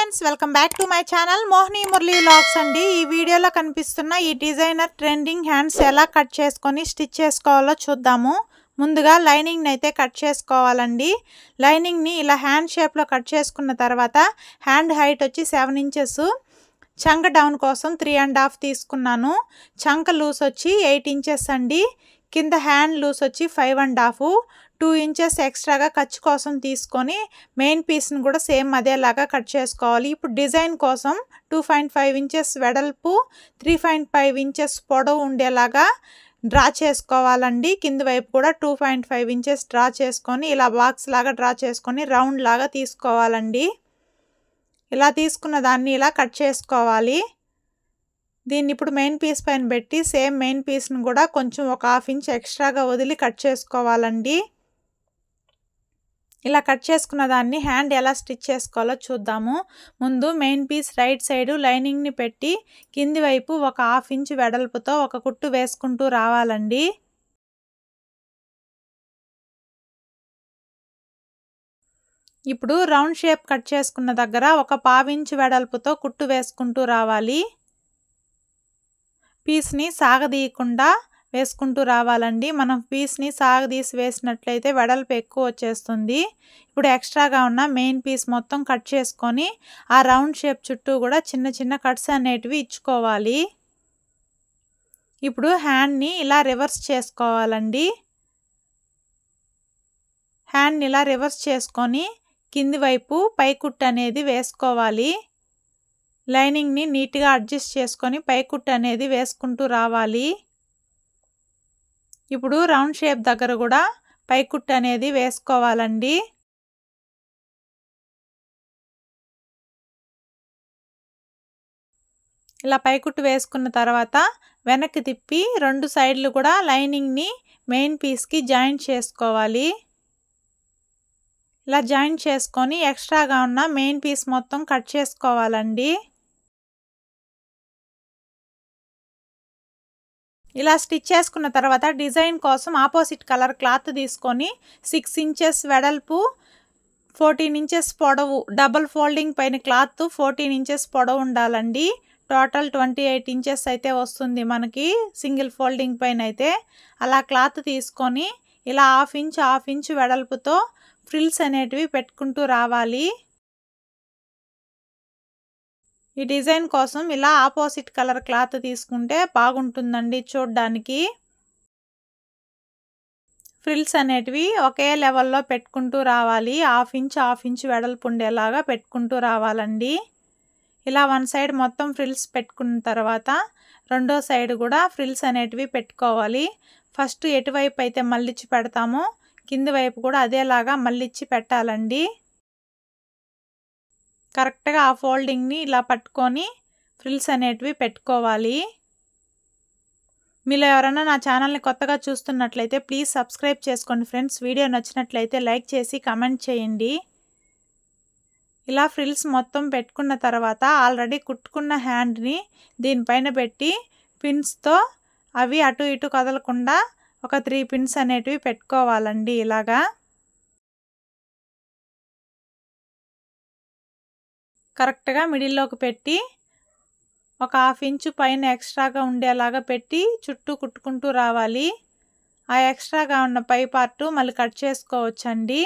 Friends welcome back to my channel Mohini Murali vlogs అండి। ఈ వీడియోలో కనిపిస్తున్న ఈ డిజైనర్ ట్రెండింగ్ హ్యాండ్స్ ఎలా కట్ చేసుకొని స్టిచ్ చేసుకోవాలో చూద్దాము। ముందుగా లైనింగ్ ని అయితే కట్ చేసుకోవాలండి। లైనింగ్ ని ఇలా హ్యాండ్ షేప్ లో కట్ చేసుకున్న తర్వాత హ్యాండ్ హైట్ వచ్చి 7 ఇంచెస్, చంక డౌన్ కోసం 3.5 తీసుకున్నాను। చంక లూస్ వచ్చి 8 ఇంచెస్ అండి। కింద హ్యాండ్ లూస్ వచ్చి 5.5, 2 ఇంచెస్ ఎక్స్ట్రాగా ఖర్చు కోసం తీసుకొని మెయిన్ పీస్ని కూడా సేమ్ అదేలాగా కట్ చేసుకోవాలి। ఇప్పుడు డిజైన్ కోసం 2.5 ఇంచెస్ వెడల్పు, 3.5 ఇంచెస్ పొడవు ఉండేలాగా డ్రా చేసుకోవాలండి। కింద వైపు కూడా 2.5 ఇంచెస్ డ్రా చేసుకొని ఇలా బాక్స్ లాగా డ్రా చేసుకొని రౌండ్ లాగా తీసుకోవాలండి। ఇలా తీసుకున్న దాన్ని ఇలా కట్ చేసుకోవాలి। దీన్ని ఇప్పుడు మెయిన్ పీస్ పైన పెట్టి సేమ్ మెయిన్ పీస్ని కూడా కొంచెం ఒక 1/2 ఇంచ్ ఎక్స్ట్రాగా వదిలి కట్ చేసుకోవాలండి। ఇలా కట్ చేసుకున్న దాన్ని హ్యాండ్ ఎలా స్టిచ్ చేసుకోవాలో చూద్దాము। ముందు మెయిన్ పీస్ రైట్ సైడ్ లైనింగ్ని పెట్టి కింది వైపు ఒక 1/2 ఇంచ్ వెడల్పుతో ఒక కుట్టు వేసుకుంటూ రావాలండి। ఇప్పుడు రౌండ్ షేప్ కట్ చేసుకున్న దగ్గర ఒక 1/2 ఇంచ్ వెడల్పుతో కుట్టు వేసుకుంటూ రావాలి। పీస్ని సాగదీయకుండా వేసుకుంటూ రావాలండి। మనం పీస్ని సాగదీసి వేసినట్లయితే వెడల్పు ఎక్కువ వచ్చేస్తుంది। ఇప్పుడు ఎక్స్ట్రాగా ఉన్న మెయిన్ పీస్ మొత్తం కట్ చేసుకొని ఆ రౌండ్ షేప్ చుట్టూ కూడా చిన్న చిన్న కట్స్ అనేటివి ఇచ్చుకోవాలి। ఇప్పుడు హ్యాండ్ని ఇలా రివర్స్ చేసుకోవాలండి। హ్యాండ్ని ఇలా రివర్స్ చేసుకొని కింది వైపు పై కుట్టు అనేది వేసుకోవాలి। లైనింగ్ని నీట్గా అడ్జస్ట్ చేసుకొని పై కుట్టు అనేది వేసుకుంటూ రావాలి। ఇప్పుడు రౌండ్ షేప్ దగ్గర కూడా పై కుట్టు అనేది వేసుకోవాలండి। ఇలా పై కుట్టు వేసుకున్న తర్వాత వెనక్కి తిప్పి 2 సైడ్లు కూడా లైనింగ్ని మెయిన్ పీస్కి జాయింట్ చేసుకోవాలి। ఇలా జాయింట్ చేసుకొని ఎక్స్ట్రాగా ఉన్న మెయిన్ పీస్ మొత్తం కట్ చేసుకోవాలండి। ఇలా స్టిచ్ చేసుకున్న తర్వాత డిజైన్ కోసం ఆపోజిట్ కలర్ క్లాత్ తీసుకొని 6 ఇంచెస్ వెడల్పు, 14 ఇంచెస్ పొడవు, డబుల్ ఫోల్డింగ్ పైన క్లాత్ 14 ఇంచెస్ పొడవు ఉండాలండి। టోటల్ 28 ఇంచెస్ అయితే వస్తుంది మనకి సింగిల్ ఫోల్డింగ్ పైన అయితే। అలా క్లాత్ తీసుకొని ఇలా 1/2 ఇంచ్ వెడల్పుతో ఫ్రిల్స్ అనేటివి పెట్టుకుంటూ రావాలి। ఈ డిజైన్ కోసం ఇలా ఆపోజిట్ కలర్ క్లాత్ తీసుకుంటే బాగుంటుందండి చూడడానికి। ఫ్రిల్స్ అనేటివి ఒకే లెవెల్లో పెట్టుకుంటూ రావాలి। 1/2 ఇంచ్ వెడల్పు ఉండేలాగా పెట్టుకుంటూ రావాలండి। ఇలా 1 సైడ్ మొత్తం ఫ్రిల్స్ పెట్టుకున్న తర్వాత రెండో సైడ్ కూడా ఫ్రిల్స్ అనేటివి పెట్టుకోవాలి। ఫస్ట్ ఎటువైపు అయితే మళ్ళిచ్చి పెడతామో కింది వైపు కూడా అదేలాగా మళ్ళిచ్చి పెట్టాలండి। కరెక్ట్గా ఆ ఫోల్డింగ్ని ఇలా పట్టుకొని ఫ్రిల్స్ అనేటివి పెట్టుకోవాలి। మీలో ఎవరైనా నా ఛానల్ని కొత్తగా చూస్తున్నట్లయితే ప్లీజ్ సబ్స్క్రైబ్ చేసుకోండి ఫ్రెండ్స్। వీడియో నచ్చినట్లయితే లైక్ చేసి కమెంట్ చేయండి। ఇలా ఫ్రిల్స్ మొత్తం పెట్టుకున్న తర్వాత ఆల్రెడీ కుట్టుకున్న హ్యాండ్ని దీనిపైన పెట్టి పిన్స్తో అవి అటు ఇటు కదలకుండా ఒక 3 పిన్స్ అనేటివి పెట్టుకోవాలండి। ఇలాగా కరెక్ట్గా మిడిల్లోకి పెట్టి ఒక 1/2 ఇంచు పైన ఎక్స్ట్రాగా ఉండేలాగా పెట్టి చుట్టూ కుట్టుకుంటూ రావాలి। ఆ ఎక్స్ట్రాగా ఉన్న పై పార్టు మళ్ళీ కట్ చేసుకోవచ్చండి।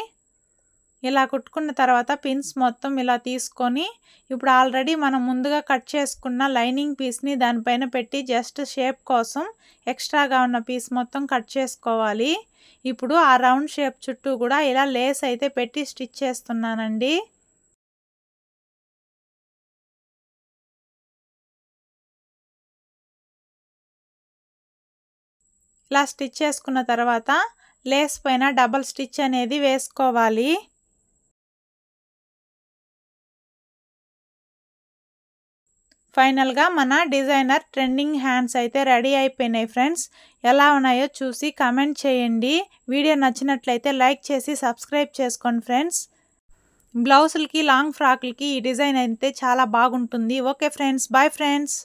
ఇలా కుట్టుకున్న తర్వాత పిన్స్ మొత్తం ఇలా తీసుకొని ఇప్పుడు ఆల్రెడీ మనం ముందుగా కట్ చేసుకున్న లైనింగ్ పీస్ని దానిపైన పెట్టి జస్ట్ షేప్ కోసం ఎక్స్ట్రాగా ఉన్న పీస్ మొత్తం కట్ చేసుకోవాలి। ఇప్పుడు ఆ రౌండ్ షేప్ చుట్టూ కూడా ఇలా లేస్ అయితే పెట్టి స్టిచ్ చేస్తున్నానండి। ఇలా స్టిచ్ చేసుకున్న తర్వాత లేస్ పైన డబల్ స్టిచ్ అనేది వేసుకోవాలి। ఫైనల్గా మన డిజైనర్ ట్రెండింగ్ హ్యాండ్స్ అయితే రెడీ అయిపోయినాయి ఫ్రెండ్స్। ఎలా ఉన్నాయో చూసి కమెంట్ చేయండి। వీడియో నచ్చినట్లయితే లైక్ చేసి సబ్స్క్రైబ్ చేసుకోండి ఫ్రెండ్స్। బ్లౌజులకి, లాంగ్ ఫ్రాక్లకి ఈ డిజైన్ అయితే చాలా బాగుంటుంది। Okay friends, bye friends.